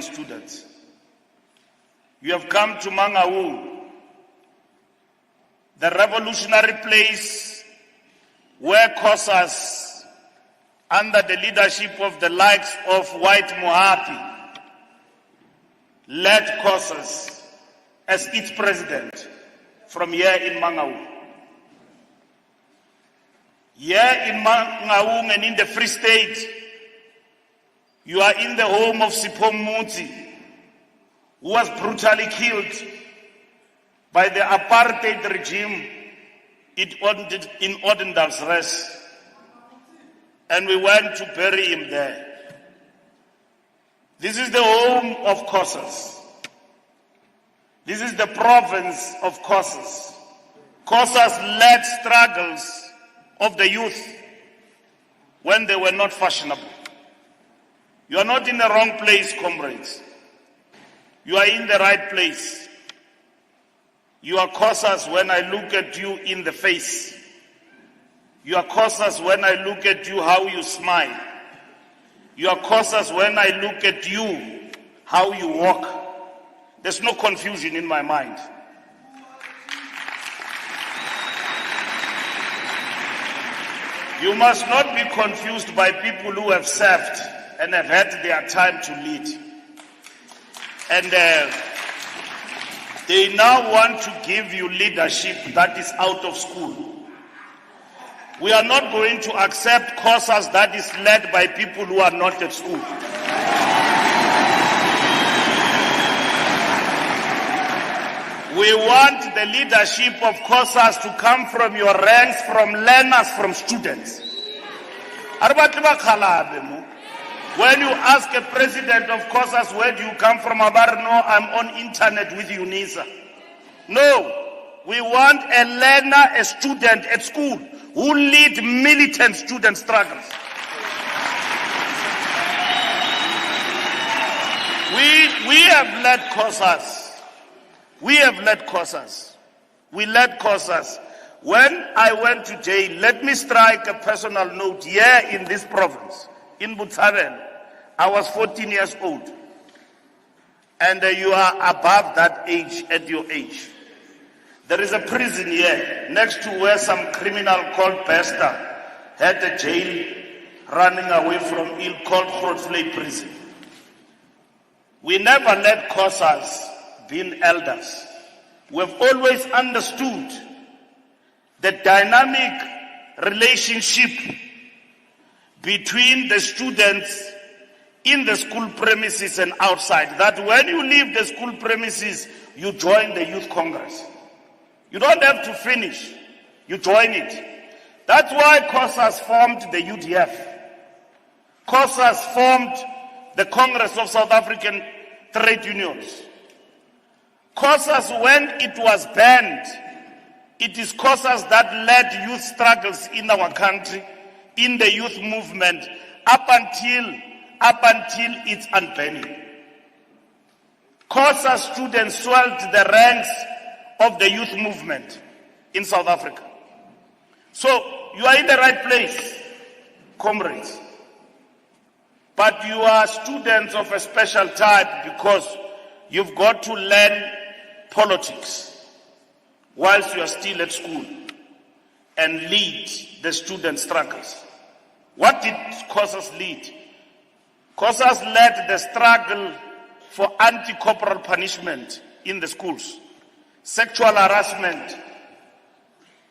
African students. You have come to Mangaung, the revolutionary place where COSAS, under the leadership of the likes of White Mohapi, led COSAS as its president from here in Mangaung. Here in Mangaung and in the Free State, you are in the home of Sipho Mutsi, who was brutally killed by the apartheid regime in Odendalsrus. And we went to bury him there. This is the home of COSAS. This is the province of COSAS. COSAS led struggles of the youth when they were not fashionable. You are not in the wrong place, comrades. You are in the right place. You are COSAS when I look at you in the face. You are COSAS when I look at you how you smile. You are COSAS when I look at you how you walk. There's no confusion in my mind. You must not be confused by people who have served and have had their time to lead. And they now want to give you leadership that is out of school. We are not going to accept COSAS that is led by people who are not at school. We want the leadership of COSAS to come from your ranks, from learners, from students. When you ask a president of COSAS, where do you come from? Abar, no, I'm on internet with UNISA. No, we want a learner, a student at school who lead militant student struggles. We have led COSAS. We have led COSAS. We led COSAS. When I went to jail, let me strike a personal note here in this province, in Botswana. I was 14 years old. And you are above that age, at your age. There is a prison here, next to where some criminal called Bester had a jail running away from it called Grootvlei prison. We never let COSAS being elders. We've always understood the dynamic relationship between the students in the school premises and outside. That when you leave the school premises, you join the Youth Congress. You don't have to finish. You join it. That's why COSAS formed the UDF. COSAS formed the Congress of South African Trade Unions. COSAS, when it was banned, it is COSAS that led youth struggles in our country, in the youth movement, up until its unbanning. COSAS students swelled the ranks of the youth movement in South Africa. So you are in the right place, comrades. But you are students of a special type because you've got to learn politics whilst you are still at school and lead the student struggles. What did COSAS lead? COSAS led the struggle for anti-corporal punishment in the schools, sexual harassment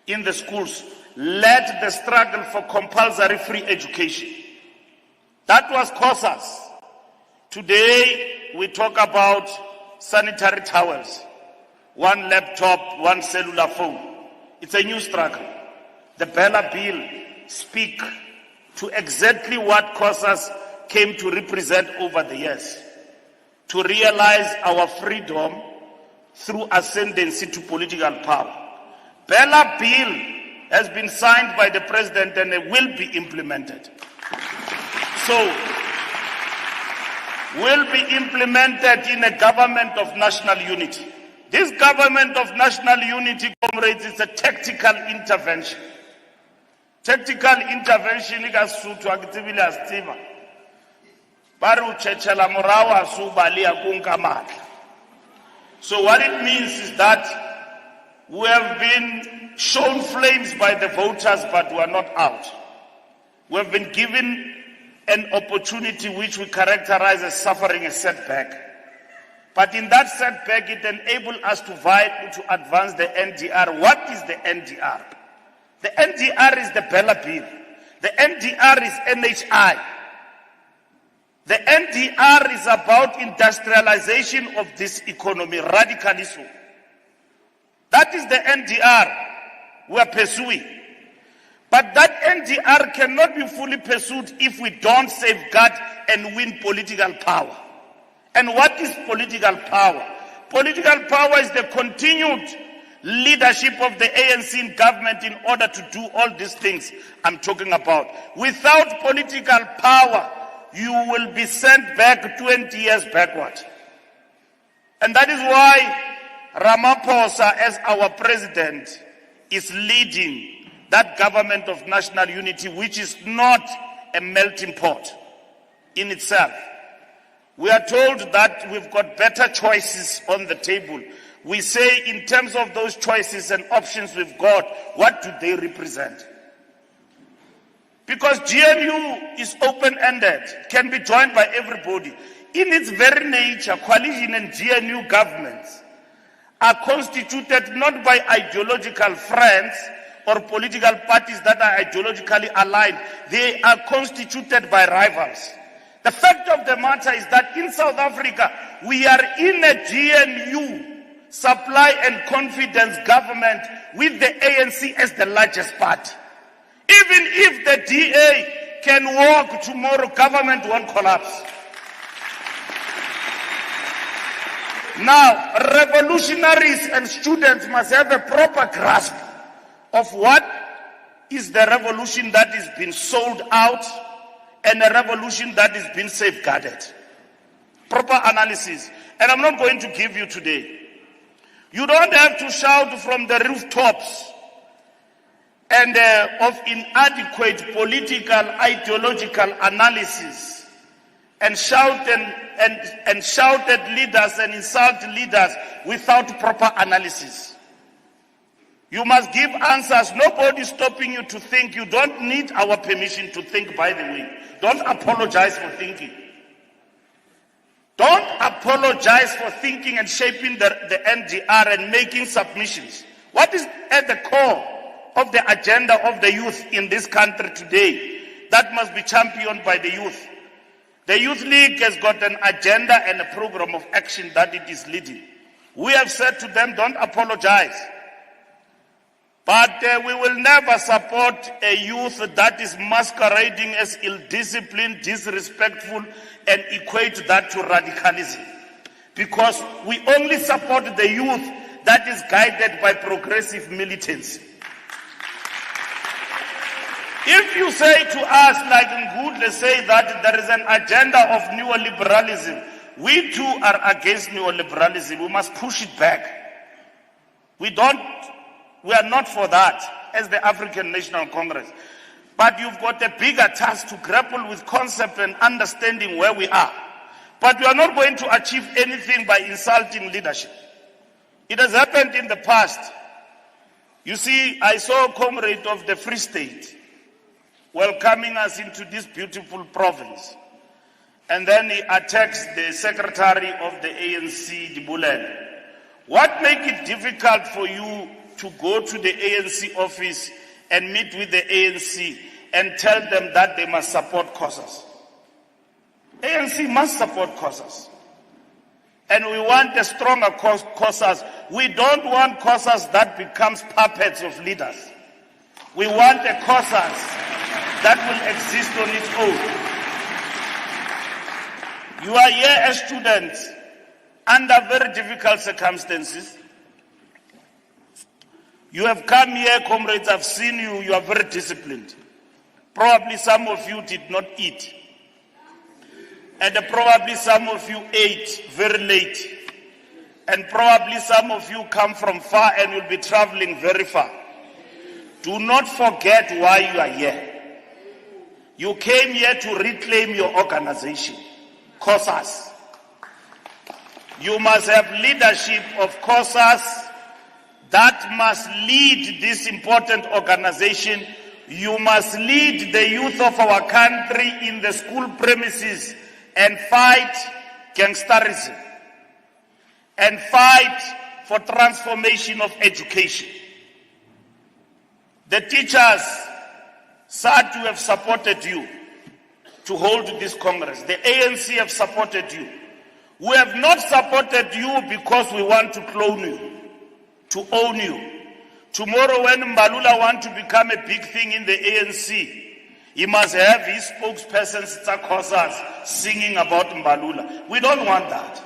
in the schools, led the struggle for compulsory free education. That was COSAS. Today, we talk about sanitary towels, one laptop, one cellular phone. It's a new struggle. The Bella Bill speaks to exactly what COSAS came to represent over the years, to realize our freedom through ascendancy to political power. Bella Bill has been signed by the president and it will be implemented. So, will be implemented in a government of national unity. This government of national unity, comrades, is a tactical intervention. Tactical intervention, Baru chechela morawa subali akunka matla. So what it means is that we have been shown flames by the voters, but we are not out. We have been given an opportunity which we characterize as suffering a setback. But in that setback, it enabled us to advance the NDR. What is the NDR? The NDR is the Bella Bill. The NDR is NHI. The NDR is about industrialization of this economy, radically so. That is the NDR we are pursuing. But that NDR cannot be fully pursued if we don't safeguard and win political power. And what is political power? Political power is the continued leadership of the ANC in government in order to do all these things I'm talking about. Without political power, you will be sent back 20 years backward. And that is why Ramaphosa, as our president, is leading that government of national unity, which is not a melting pot in itself. We are told that we've got better choices on the table. We say, in terms of those choices and options we've got, what do they represent? Because GNU is open-ended, can be joined by everybody. In its very nature, coalition and GNU governments are constituted not by ideological friends or political parties that are ideologically aligned. They are constituted by rivals. The fact of the matter is that in South Africa, we are in a GNU supply and confidence government with the ANC as the largest party. Even if the DA can walk tomorrow, government won't collapse. Now, revolutionaries and students must have a proper grasp of what is the revolution that is being sold out and a revolution that is being safeguarded. Proper analysis. And I'm not going to give you today. You don't have to shout from the rooftops and of inadequate political, ideological analysis and shout at leaders and insult leaders without proper analysis. You must give answers. Nobody's stopping you to think. You don't need our permission to think, by the way. Don't apologize for thinking. Don't apologize for thinking and shaping the NDR and making submissions. What is at the core of the agenda of the youth in this country today that must be championed by the youth? The Youth League has got an agenda and a program of action that it is leading. We have said to them, don't apologize. But we will never support a youth that is masquerading as ill-disciplined, disrespectful, and equate that to radicalism. Because we only support the youth that is guided by progressive militancy. If you say to us, like Ngudle say, that there is an agenda of neoliberalism, we too are against neoliberalism. We must push it back. We are not for that as the African National Congress. But you've got a bigger task to grapple with concept and understanding where we are. But we are not going to achieve anything by insulting leadership. It has happened in the past. You see, I saw a comrade of the Free State welcoming us into this beautiful province. And then he attacks the secretary of the ANC, Dibulele. What makes it difficult for you to go to the ANC office and meet with the ANC and tell them that they must support COSAS? ANC must support COSAS. And we want a stronger COSAS. We don't want COSAS that becomes puppets of leaders. We want a COSAS that will exist on its own. You are here as students under very difficult circumstances. You have come here, comrades, I've seen you, you are very disciplined. Probably some of you did not eat. And probably some of you ate very late. And probably some of you come from far and will be traveling very far. Do not forget why you are here. You came here to reclaim your organization. COSAS. You must have leadership of COSAS that must lead this important organization. You must lead the youth of our country in the school premises and fight gangsterism and fight for transformation of education. The teachers, SADU, have supported you to hold this Congress. The ANC have supported you. We have not supported you because we want to clone you, to own you. Tomorrow when Mbalula wants to become a big thing in the ANC, he must have his spokesperson, COSAS, singing about Mbalula. We don't want that.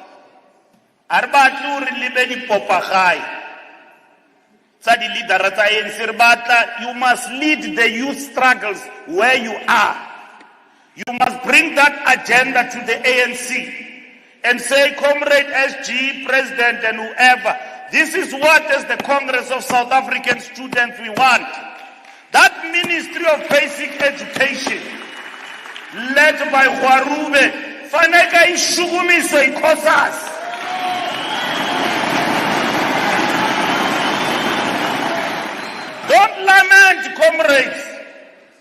You must lead the youth struggles where you are. You must bring that agenda to the ANC and say, Comrade SG, President and whoever, this is what as the Congress of South African Students we want. That Ministry of Basic Education, led by Warube, faneka ishugumise COSAS. Don't lament, comrades.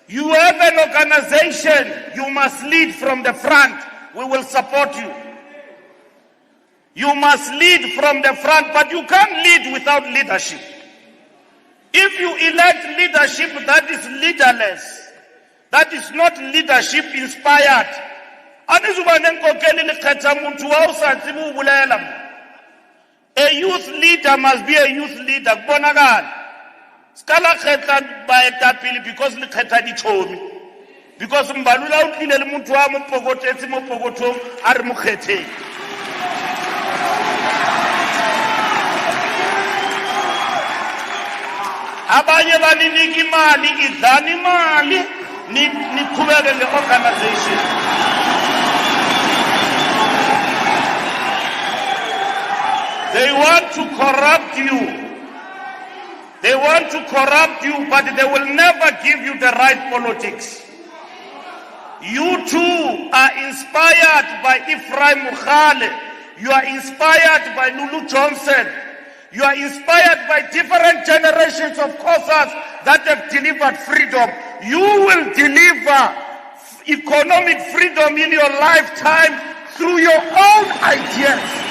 You have an organization. You must lead from the front. We will support you. You must lead from the front, but you can't lead without leadership. If you elect leadership that is leaderless, that is not leadership inspired, a youth leader must be a youth leader. Skala kheta ba etapele because le kheta di chomi, because Mbalula o tlile le motho wa mo pogotetse mo pogotong a re mo khetheng. Abanye ba niniki mali idlani mali ni qhubeke le organization. They want to corrupt you. They want to corrupt you, but they will never give you the right politics. You too are inspired by Ephraim Mukhale. You are inspired by Lulu Johnson. You are inspired by different generations of COSAS that have delivered freedom. You will deliver economic freedom in your lifetime through your own ideas.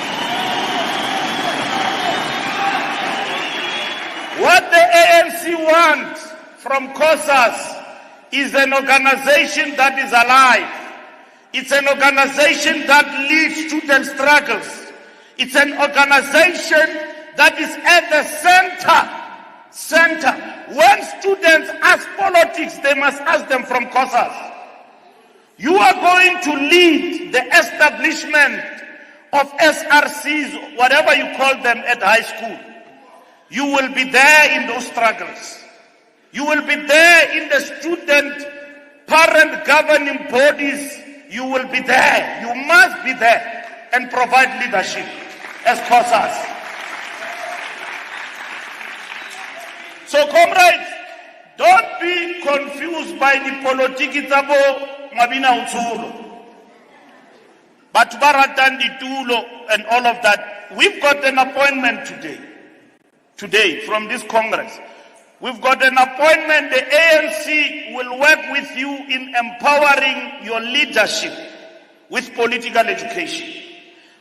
What the ANC wants from COSAS is an organization that is alive. It's an organization that leads student struggles. It's an organization that is at the center. When students ask politics, they must ask them from COSAS. You are going to lead the establishment of SRCs, whatever you call them at high school. You will be there in those struggles. You will be there in the student parent governing bodies. You will be there. You must be there and provide leadership as COSAS. So comrades, don't be confused by the politiki tabo mabina utsulo. But baratan ditulo and all of that. We've got an appointment today from this Congress. We've got an appointment. The ANC will work with you in empowering your leadership with political education.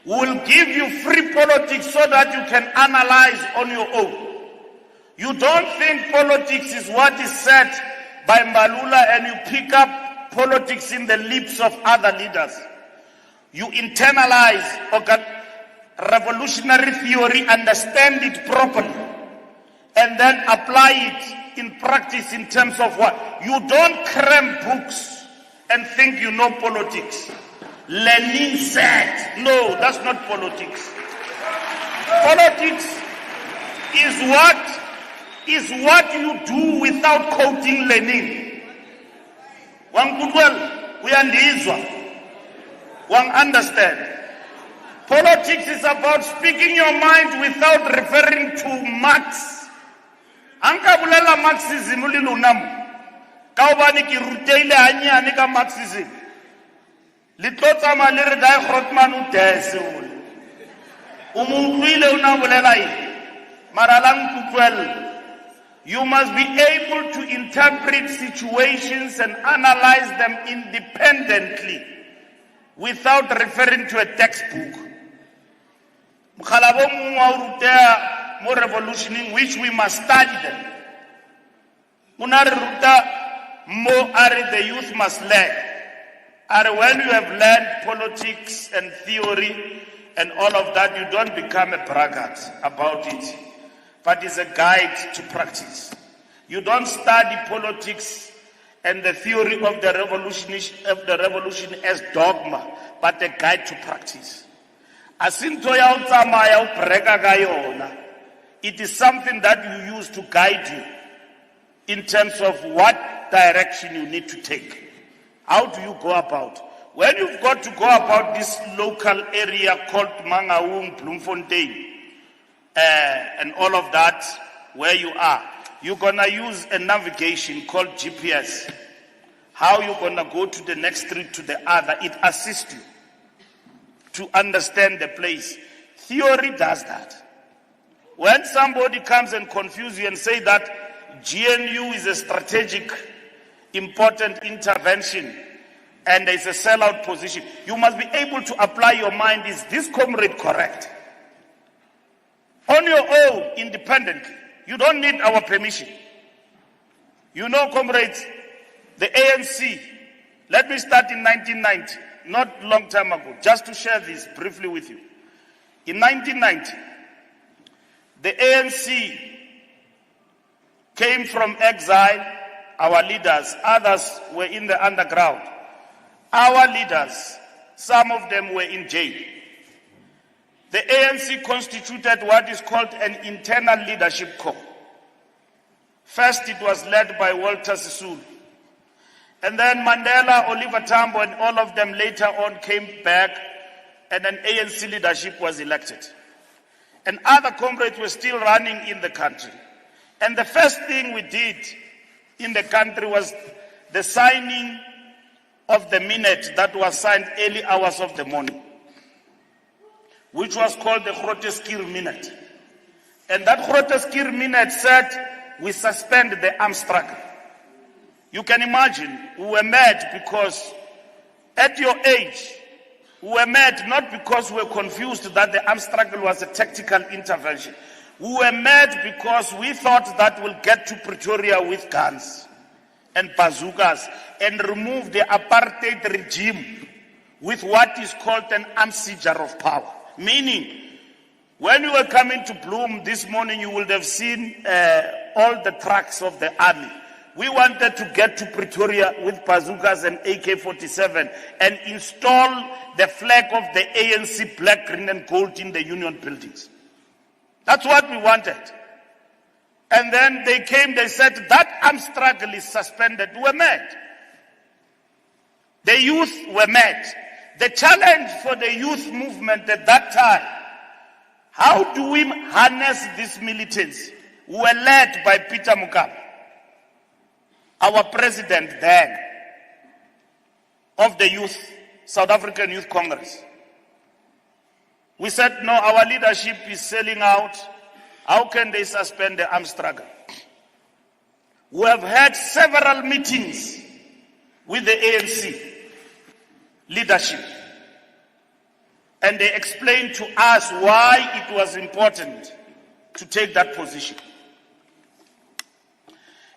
We will give you free politics so that you can analyze on your own. You don't think politics is what is said by Mbalula and you pick up politics in the lips of other leaders. You internalize revolutionary theory, understand it properly, and then apply it in practice in terms of what? You don't cram books and think you know politics. Lenin said, no, that's not politics. Politics is what you do without quoting Lenin. One good well, we one understand. Politics is about speaking your mind without referring to Marx. Anka bulela Marxism ulilunam. Kaubani ki ruteile anyane ka Marxism. Litlotsa malere dai Grootman o tese. Umutlwile una bolela eng? Maralang kutlwela. You must be able to interpret situations and analyze them independently without referring to a textbook. Mkhalabo mongwe wa ruta mo revolutioning which we must study them. Una re ruta mo are the youth must learn. Are when you have learned politics and theory and all of that, you don't become a braggart about it. But it's a guide to practice. You don't study politics and the theory of the revolution as dogma, but a guide to practice. It is something that you use to guide you in terms of what direction you need to take. How do you go about? When you've got to go about this local area called Mangaung, Bloemfontein, and all of that, where you are, you're gonna use a navigation called GPS. How you're gonna go to the next street to the other, it assists you to understand the place. Theory does that. When somebody comes and confuses you and say that GNU is a strategic, important intervention and there's a sellout position, you must be able to apply your mind. Is this comrade correct? On your own, independently. You don't need our permission. You know, comrades, the ANC, let me start in 1990, not long time ago, just to share this briefly with you. In 1990, the ANC came from exile, our leaders, others were in the underground. Our leaders, some of them were in jail. The ANC constituted what is called an internal leadership corps. First, it was led by Walter Sisulu. And then Mandela, Oliver Tambo, and all of them later on came back, and an ANC leadership was elected. And other comrades were still running in the country. And the first thing we did in the country was the signing of the minute that was signed early hours of the morning, which was called the Groteskir Minute. And that Groteskir Minute said, we suspend the armed struggle. You can imagine, we were mad because at your age, we were mad not because we were confused that the armed struggle was a tactical intervention. We were mad because we thought that we'll get to Pretoria with guns and bazookas and remove the apartheid regime with what is called an armed seizure of power. Meaning, when you were coming to Bloem this morning, you would have seen all the trucks of the army. We wanted to get to Pretoria with bazookas and AK-47 and install the flag of the ANC black, green and gold in the union buildings. That's what we wanted. And then they came, they said that armed struggle is suspended. We were mad. The youth were mad. The challenge for the youth movement at that time, how do we harness these militants who were led by Peter Mokaba, our president then of the youth, South African Youth Congress. We said, no, our leadership is selling out. How can they suspend the armed struggle? We have had several meetings with the ANC leadership, and they explained to us why it was important to take that position.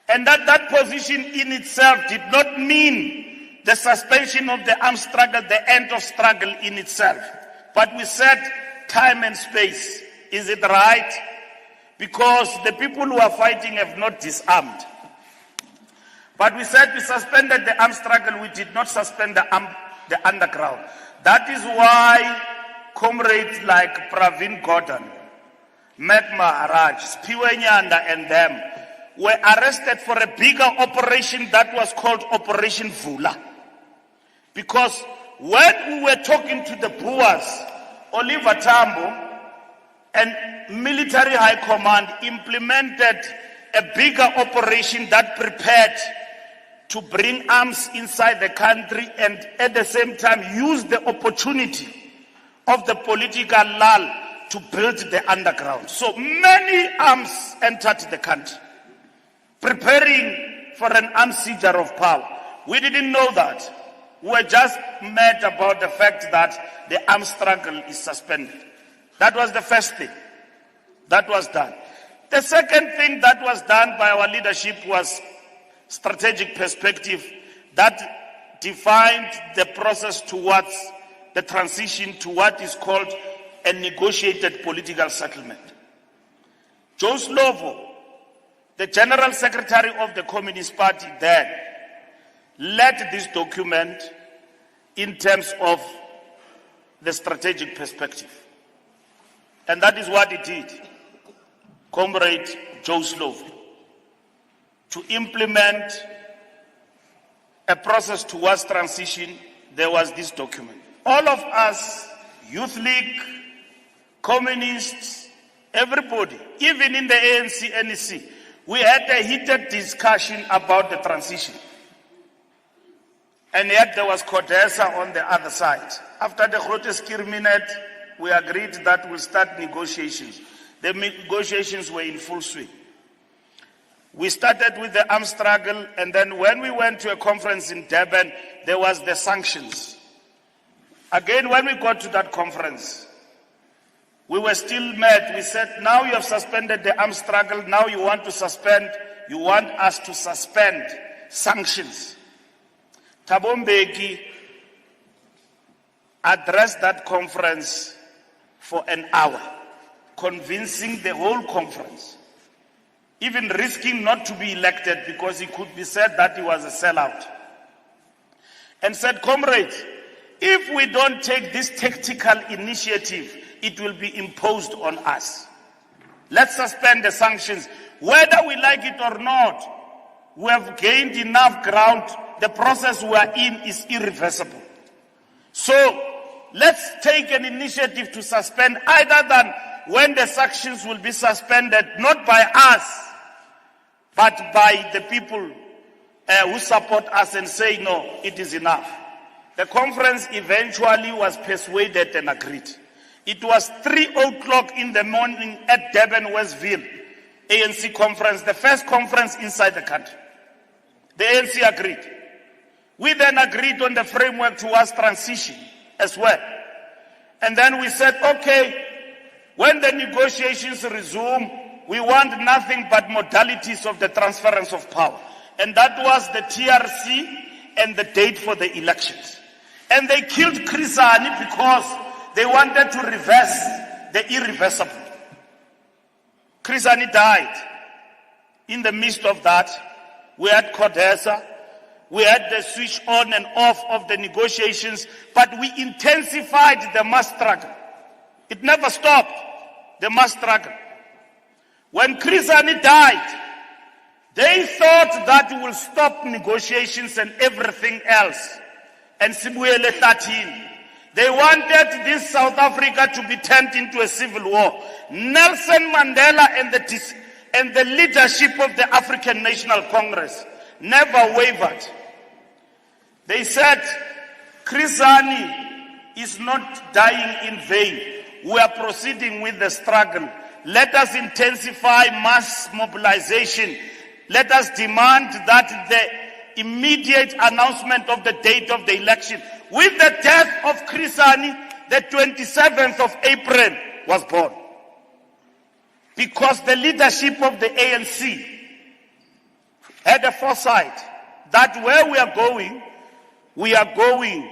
And that position in itself did not mean the suspension of the armed struggle, the end of struggle in itself. But we said time and space. Is it right? Because the people who are fighting have not disarmed. But we said we suspended the armed struggle, we did not suspend the underground. That is why comrades like Pravin Gordhan, Mac Maharaj, Spiwe Nyanda and them were arrested for a bigger operation that was called Operation Vula. Because when we were talking to the Boers, Oliver Tambo and military high command implemented a bigger operation that prepared to bring arms inside the country and at the same time use the opportunity of the political lull to build the underground. So many arms entered the country, preparing for an armed seizure of power. We didn't know that. We were just mad about the fact that the armed struggle is suspended. That was the first thing that was done. The second thing that was done by our leadership was strategic perspective that defined the process towards the transition to what is called a negotiated political settlement. Jozitube, the General Secretary of the Communist Party then, led this document in terms of the strategic perspective. And that is what it did, Comrade Jozitube, to implement a process towards transition. There was this document. All of us, Youth League, Communists, everybody, even in the ANC, NEC, we had a heated discussion about the transition. And yet there was COSAS on the other side. After the Groteskir minute, we agreed that we'll start negotiations. The negotiations were in full swing. We started with the armed struggle, and then when we went to a conference in Durban, there was the sanctions. Again, when we got to that conference, we were still mad. We said, now you have suspended the armed struggle, now you want us to suspend sanctions. Thabo Mbeki addressed that conference for an hour, convincing the whole conference, even risking not to be elected because it could be said that he was a sellout, and said, comrades, if we don't take this tactical initiative, it will be imposed on us. Let's suspend the sanctions. Whether we like it or not, we have gained enough ground. The process we are in is irreversible. So let's take an initiative to suspend, either than when the sanctions will be suspended, not by us, but by the people who support us and say, no, it is enough. The conference eventually was persuaded and agreed. It was 3:00 in the morning at Durban, Westville, ANC conference, the first conference inside the country. The ANC agreed. We then agreed on the framework towards transition as well. And then we said, okay, when the negotiations resume, we want nothing but modalities of the transference of power. And that was the TRC and the date for the elections. And they killed Krisani because they wanted to reverse the irreversible. Krisani died. In the midst of that, we had COSAS, we had the switch on and off of the negotiations, but we intensified the mass struggle. It never stopped, the mass struggle. When Krisani died, they thought that we will stop negotiations and everything else. And Sibuyele 13. They wanted this South Africa to be turned into a civil war. Nelson Mandela and the leadership of the African National Congress never wavered. They said, Krisani is not dying in vain. We are proceeding with the struggle. Let us intensify mass mobilization. Let us demand that the immediate announcement of the date of the election. With the death of Krisani, the 27th of April was born. Because the leadership of the ANC had a foresight that where we are going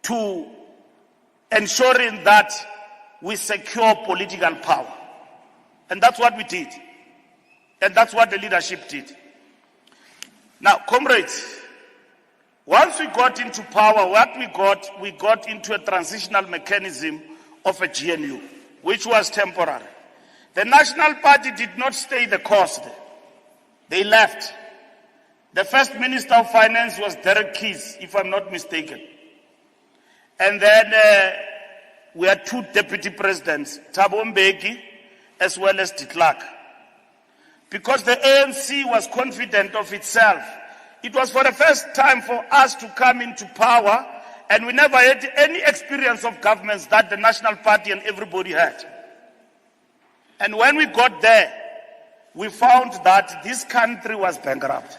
to ensuring that we secure political power. And that's what we did. And that's what the leadership did. Now, comrades, once we got into power, we got into a transitional mechanism of a GNU, which was temporary. The National Party did not stay the course there. They left. The first Minister of Finance was Derek Keys, if I'm not mistaken. And then we had two deputy presidents, Thabo Mbeki as well as de Klerk. Because the ANC was confident of itself it was for the first time for us to come into power, and we never had any experience of governments that the National Party and everybody had. And when we got there, we found that this country was bankrupt.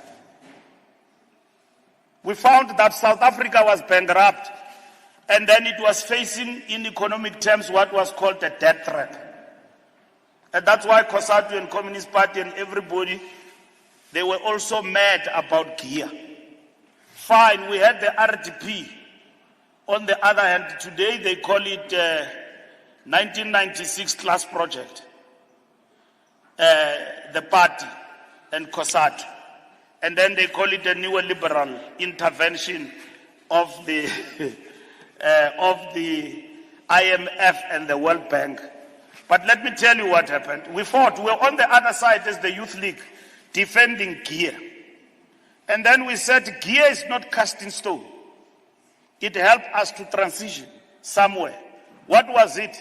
We found that South Africa was bankrupt, and then it was facing, in economic terms, what was called a death trap. And that's why COSAS and Communist Party and everybody, they were also mad about gear. Fine, we had the RDP. On the other hand, today they call it 1996 class project. The party and COSAS. And then they call it a neoliberal intervention of the IMF and the World Bank. But let me tell you what happened. We fought. We were on the other side as the Youth League, defending gear. And then we said, gear is not cast in stone. It helped us to transition somewhere. What was it?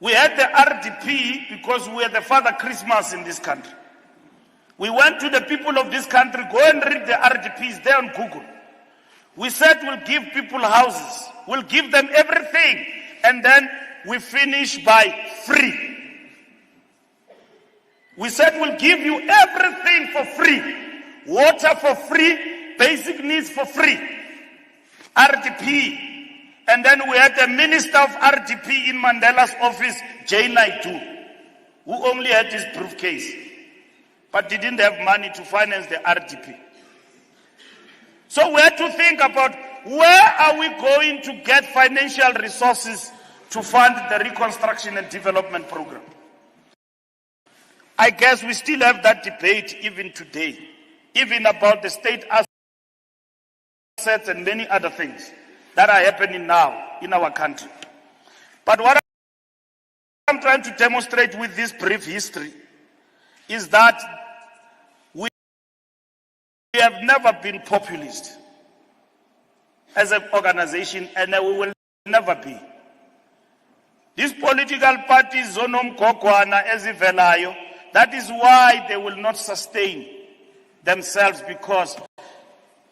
We had the RDP because we are the Father Christmas in this country. We went to the people of this country, go and read the RDPs there on Google. We said we'll give people houses, we'll give them everything, and then we finish by free. We said we'll give you everything for free. Water for free, basic needs for free. RDP. And then we had the minister of RDP in Mandela's office, J. Naidu, who only had his briefcase, but didn't have money to finance the RDP. So we had to think about where are we going to get financial resources to fund the reconstruction and development program. I guess we still have that debate even today, even about the state assets and many other things that are happening now in our country. But what I'm trying to demonstrate with this brief history is that we have never been populist as an organization, and we will never be. These political parties, Zonom Kokwana, Ezivelayo, that is why they will not sustain themselves, because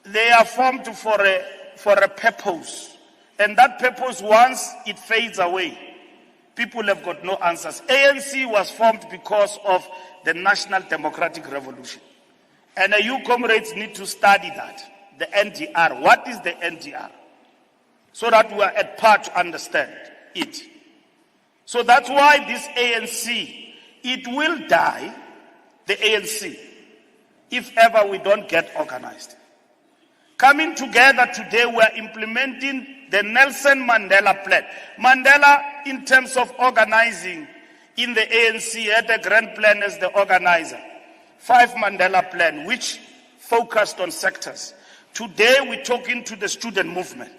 they are formed for a purpose. And that purpose, once it fades away, people have got no answers. ANC was formed because of the National Democratic Revolution. And you comrades need to study that, the NDR. What is the NDR? So that we are at par to understand it. So that's why this ANC, it will die, the ANC, if ever we don't get organized. Coming together today, we are implementing the Nelson Mandela plan. Mandela, in terms of organizing in the ANC, had a grand plan as the organizer. 5 Mandela plan, which focused on sectors. Today, we're talking to the student movement.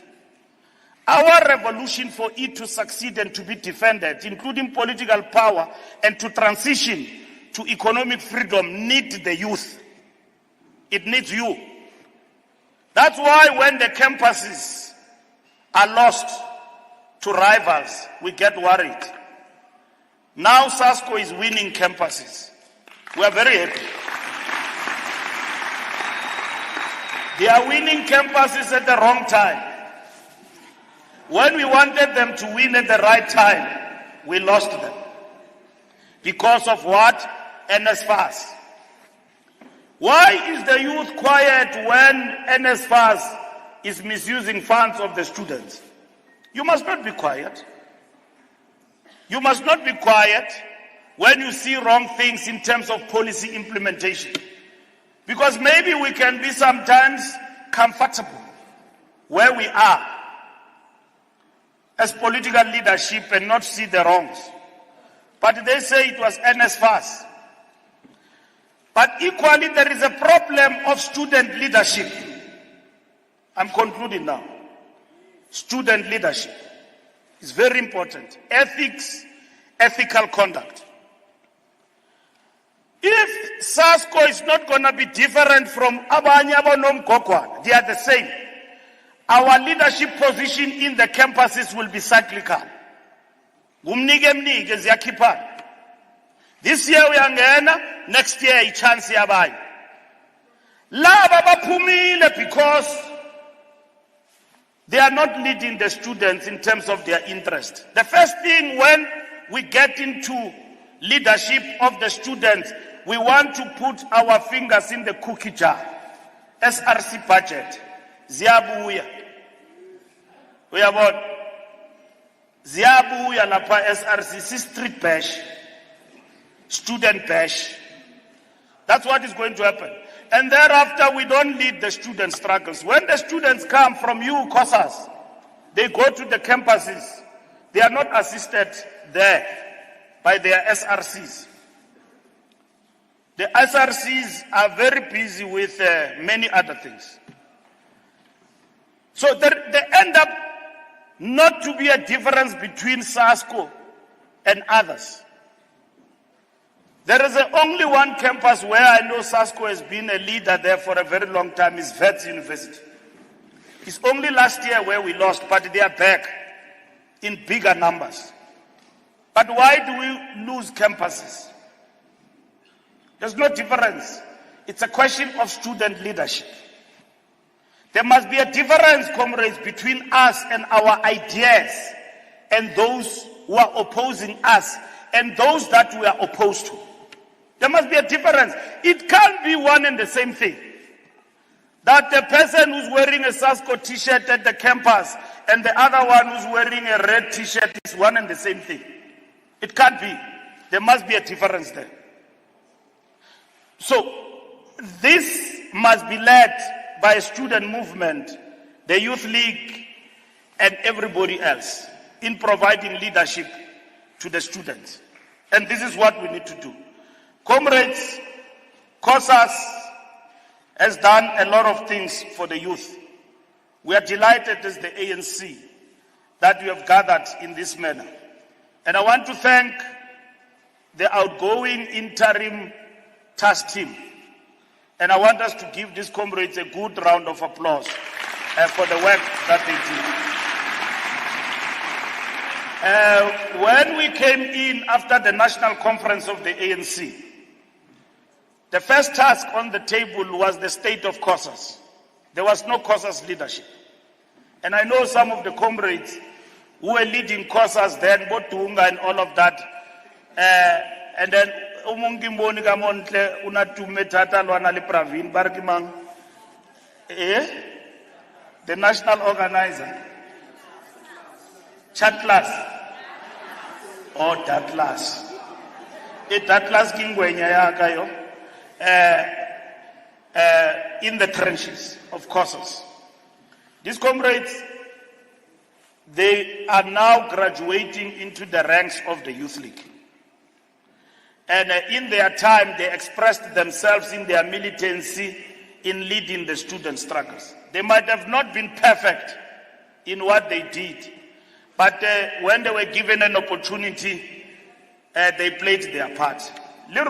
Our revolution, for it to succeed and to be defended, including political power and to transition to economic freedom, needs the youth. It needs you. That's why when the campuses are lost to rivals, we get worried. Now SASCO is winning campuses. We are very happy. They are winning campuses at the wrong time. When we wanted them to win at the right time, we lost them. Because of what? NSFAS. Why is the youth quiet when NSFAS is misusing funds of the students? You must not be quiet. You must not be quiet when you see wrong things in terms of policy implementation. Because maybe we can be sometimes comfortable where we are as political leadership and not see the wrongs. But they say it was NSFAS. But equally, there is a problem of student leadership. I'm concluding now. Student leadership is very important. Ethics, ethical conduct. If SASCO is not going to be different from Abanye Abonom Kokwana, they are the same. Our leadership position in the campuses will be cyclical. This year we are ngena, next year a chance yabai. Laba baphumile because they are not leading the students in terms of their interest. The first thing when we get into leadership of the students, we want to put our fingers in the cookie jar. SRC budget. Ziyabuya. Uyabona. Ziyabuya lapha SRC street bash. Student bash. That's what is going to happen. And thereafter, we don't lead the student struggles. When the students come from you, COSAS, they go to the campuses. They are not assisted there by their SRCs. The SRCs are very busy with many other things. So they end up not to be a difference between SASCO and others. There is only one campus where I know SASCO has been a leader there for a very long time, is Wits University. It's only last year where we lost, but they are back in bigger numbers. But why do we lose campuses? There's no difference. It's a question of student leadership. There must be a difference, comrades, between us and our ideas and those who are opposing us and those that we are opposed to. There must be a difference. It can't be one and the same thing. That the person who's wearing a SASCO t-shirt at the campus and the other one who's wearing a red t-shirt is one and the same thing. It can't be. There must be a difference there. So, this must be led by a student movement, the Youth League, and everybody else in providing leadership to the students. And this is what we need to do. Comrades, COSAS has done a lot of things for the youth. We are delighted as the ANC that we have gathered in this manner. And I want to thank the outgoing interim task team. And I want us to give these comrades a good round of applause for the work that they did. When we came in after the national conference of the ANC, the first task on the table was the state of COSAS. There was no COSAS leadership. And I know some of the comrades who were leading COSAS then, Botunga and all of that. And then, the national organizer, Chatlas, or Datlas. Datlas Kingwenya Yakayo. In the trenches of COSAS. These comrades, they are now graduating into the ranks of the Youth League. And in their time, they expressed themselves in their militancy in leading the student struggles. They might have not been perfect in what they did, but when they were given an opportunity, they played their part. That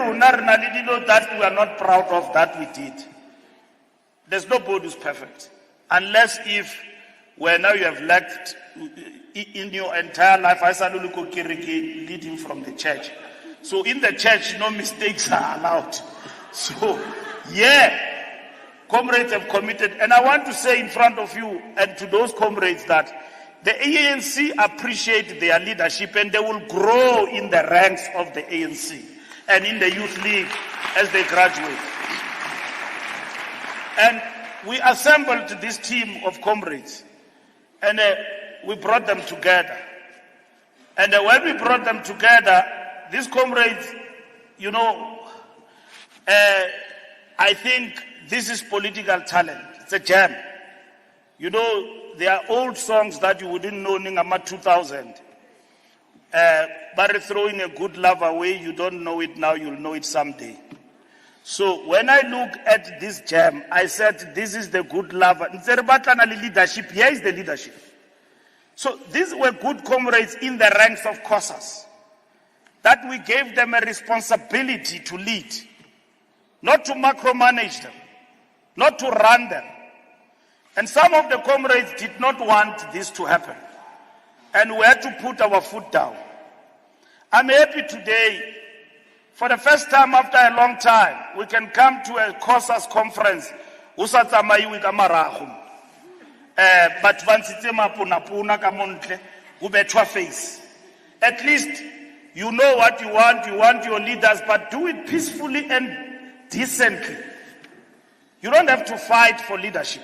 we are not proud of that we did. There's nobody who's perfect. Unless if where now you have left in your entire life, I leading from the church. So in the church, no mistakes are allowed. So, yeah, comrades have committed. And I want to say in front of you and to those comrades that the ANC appreciate their leadership and they will grow in the ranks of the ANC and in the Youth League as they graduate. And we assembled this team of comrades and we brought them together. And when we brought them together, these comrades, you know, I think this is political talent. It's a jam. You know, there are old songs that you wouldn't know in 2000. But throwing a good love away, you don't know it now, you'll know it someday. So when I look at this jam, I said, this is the good love. Leadership, here is the leadership. So these were good comrades in the ranks of COSAS, that we gave them a responsibility to lead, not to micromanage them, not to run them. And some of the comrades did not want this to happen. And we had to put our foot down. I'm happy today, for the first time after a long time, we can come to a COSAS conference usa tsamaiwe ka marago but vansitse mapuna ka montle go betwa face. At least you know what you want your leaders, but do it peacefully and decently. You don't have to fight for leadership.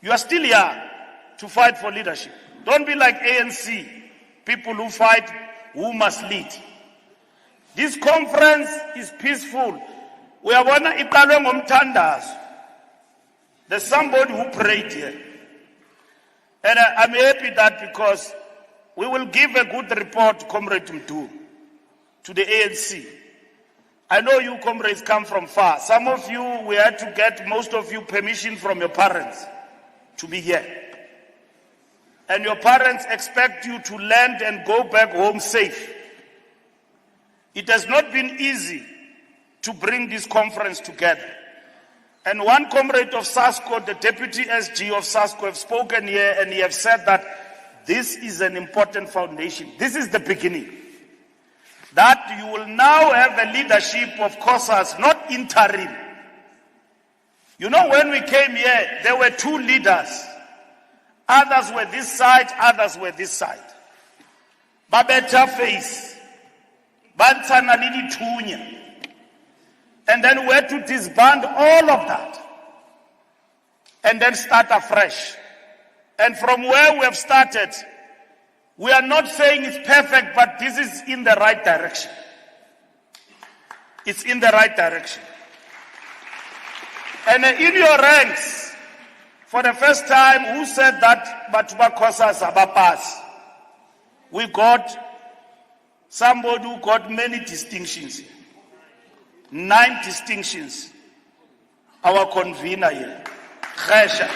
You are still young to fight for leadership. Don't be like ANC, people who fight who must lead. This conference is peaceful. We are one Italo. There's somebody who prayed here. And I'm happy that because we will give a good report, Comrade Mdu, to the ANC. I know you comrades come from far. Some of you, we had to get, most of you, permission from your parents to be here. And your parents expect you to land and go back home safe. It has not been easy to bring this conference together. And one comrade of SASCO, the deputy SG of SASCO, have spoken here and he have said that this is an important foundation. This is the beginning. That you will now have a leadership of COSAS, not interim. You know, when we came here, there were two leaders. Others were this side, others were this side. Babeta face. Bantana lili tunya. And then we had to disband all of that. And then start afresh. And from where we have started, we are not saying it's perfect, but this is in the right direction. It's in the right direction. And in your ranks, for the first time, who said that Batuba COSAS abapas? We got somebody who got many distinctions. 9 distinctions. Our convener here, Khesha.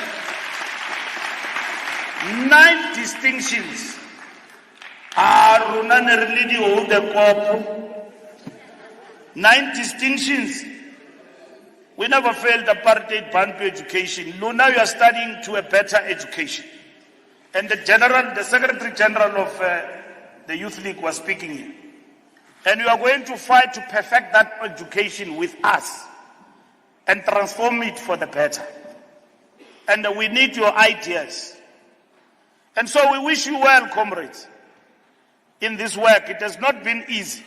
9 distinctions. Really hold the corp. 9 distinctions. We never failed apartheid Bantu education. Now you are studying to a better education. And the Secretary-General of the Youth League was speaking here. And you are going to fight to perfect that education with us and transform it for the better. And we need your ideas. And so we wish you well, comrades, in this work. It has not been easy.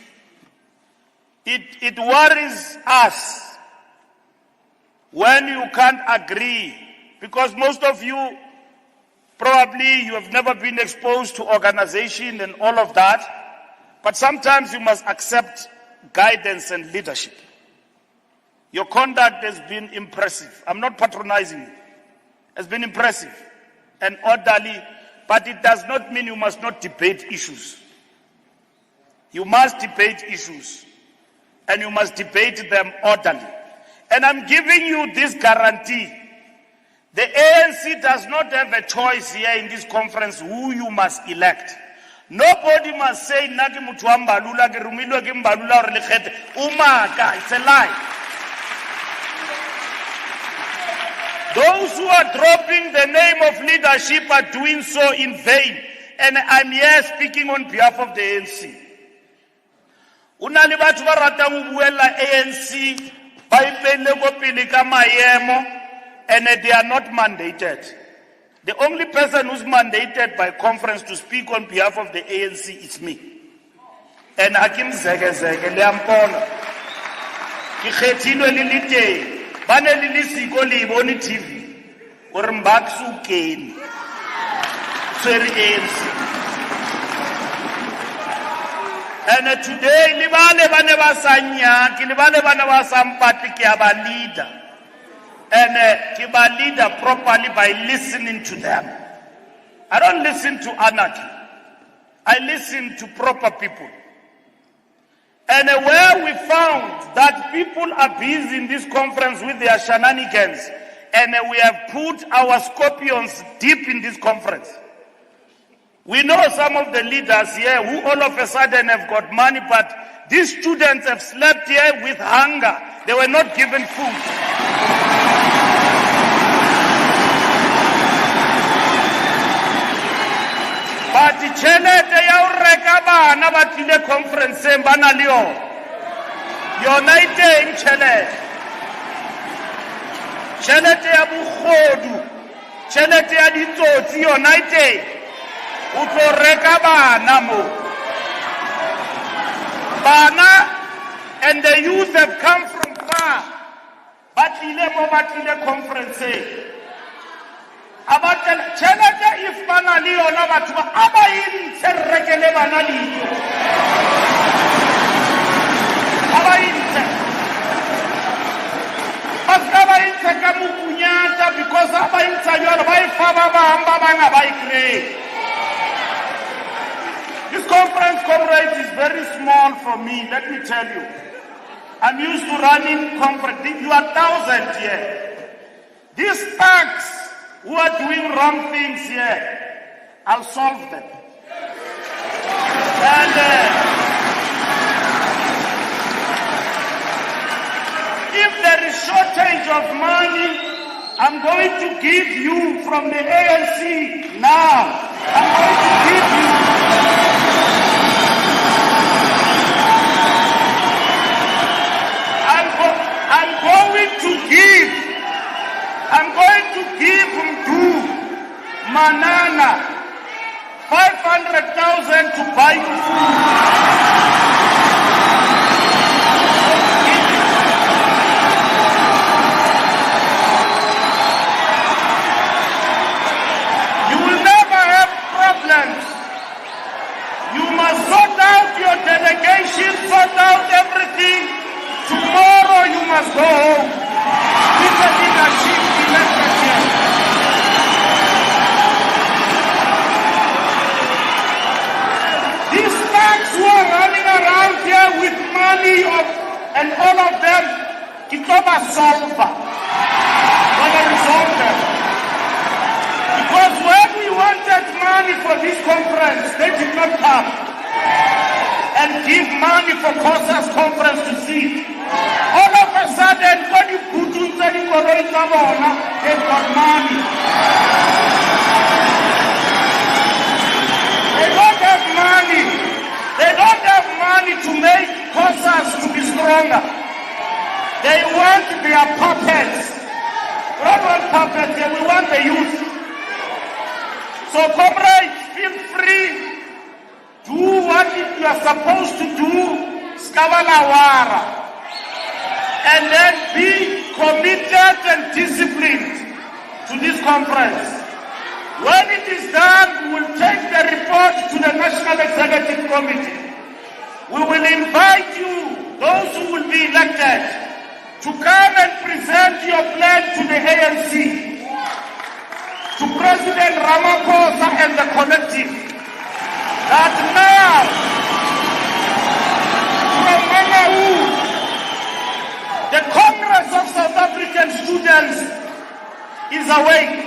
It worries us when you can't agree, because most of you, probably you have never been exposed to organization and all of that, but sometimes you must accept guidance and leadership. Your conduct has been impressive. I'm not patronizing you. It's been impressive and orderly, but it does not mean you must not debate issues. You must debate issues, and you must debate them orderly. And I'm giving you this guarantee. The ANC does not have a choice here in this conference who you must elect. Nobody must say, Naki mutu wa Mbalula, ke rumilwe ke Mbalula or lekgete. Umaka, it's a lie. Those who are dropping the name of leadership are doing so in vain. And I'm here speaking on behalf of the ANC. Unali batho ba ratang ho buella ANC, ba ipelle go pele ka maemo, and they are not mandated. The only person who's mandated by conference to speak on behalf of the ANC is me. And Hakim Zege Leampona. Ki kgethilwe le le teng. Ba ne le siko le bone TV. Gore Mbaksu kene. Tswere ANC. And today, libale bane ba sanya, ki libale bane ba sampati ki aba leader. And keep a leader properly by listening to them. I don't listen to anarchy. I listen to proper people. And where we found that people are busy in this conference with their shenanigans, and we have put our scorpions deep in this conference. We know some of the leaders here who all of a sudden have got money, but these students have slept here with hunger. They were not given food. But the chelete ya o reka bana ba tlile conference ba na le yona iteng chelete. tšhelete ya bogodu, tšhelete ya ditsotsi yona e teng, o tlo reka bana mo. Bana and the youth have come from far. Batlile mo batlile conference. Abatla tšhelete if bana le yona batho ba aba intshe rekele bana dijo. Aba intshe. Aba intshe ka mukunyata because aba intshe yona ba ifa ba hamba banga ba ikree. This conference, comrades, is very small for me, let me tell you. I'm used to running conference. You are thousands here. These thugs who are doing wrong things here, I'll solve them. And if there is shortage of money, I'm going to give you from the ANC now. I'm going to give you. I'm going to give Mdu Manana 500,000 to buy you food. You will never have problems. You must sort out your delegation, sort out everything. Tomorrow you must go home. With the leadership elected here. These thugs who are running around here with money and all of them, Kitoba Solva, gonna resolve them. Because when we wanted money for this conference, they did not come and give money for COSAS conference to see. All of a sudden, when you put in they've got money. They don't have money. They don't have money to make COSAS to be stronger. They want their puppets. We don't want puppets here, we want the youth. So comrades, feel free. Do what you are supposed to do. Skabalawara. And then be committed and disciplined to this conference. When it is done, we will take the report to the National Executive Committee. We will invite you, those who will be elected, to come and present your plan to the ANC, to President Ramaphosa and the collective, that now, from Mangaung, the Congress of South African Students is awake.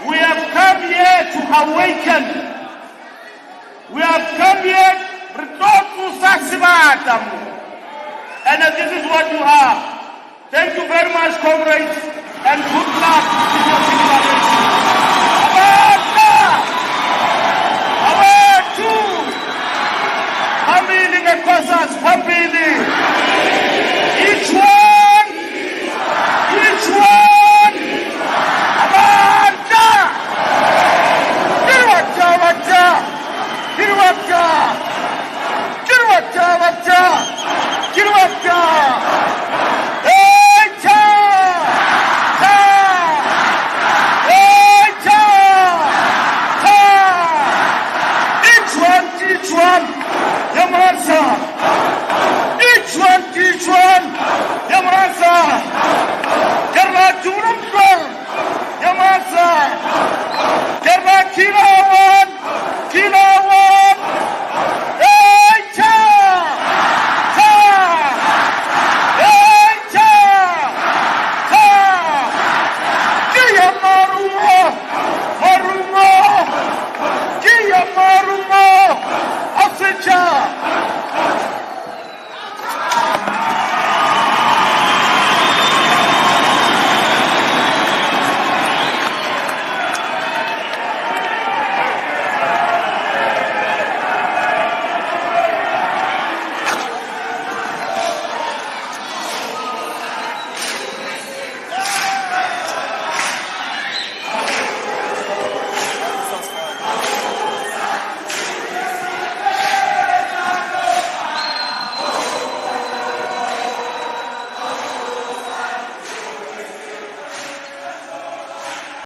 We have come here to awaken. We have come here and this is what you are. Thank you very much, comrades, and good luck with your declaration. Family and COSAS, family. Each one. Abanda. Each one. Yamansa. Kerla Jurumkar. Yamansa. Kerla Kilawan. Marumo. Kia Marumo. Africa.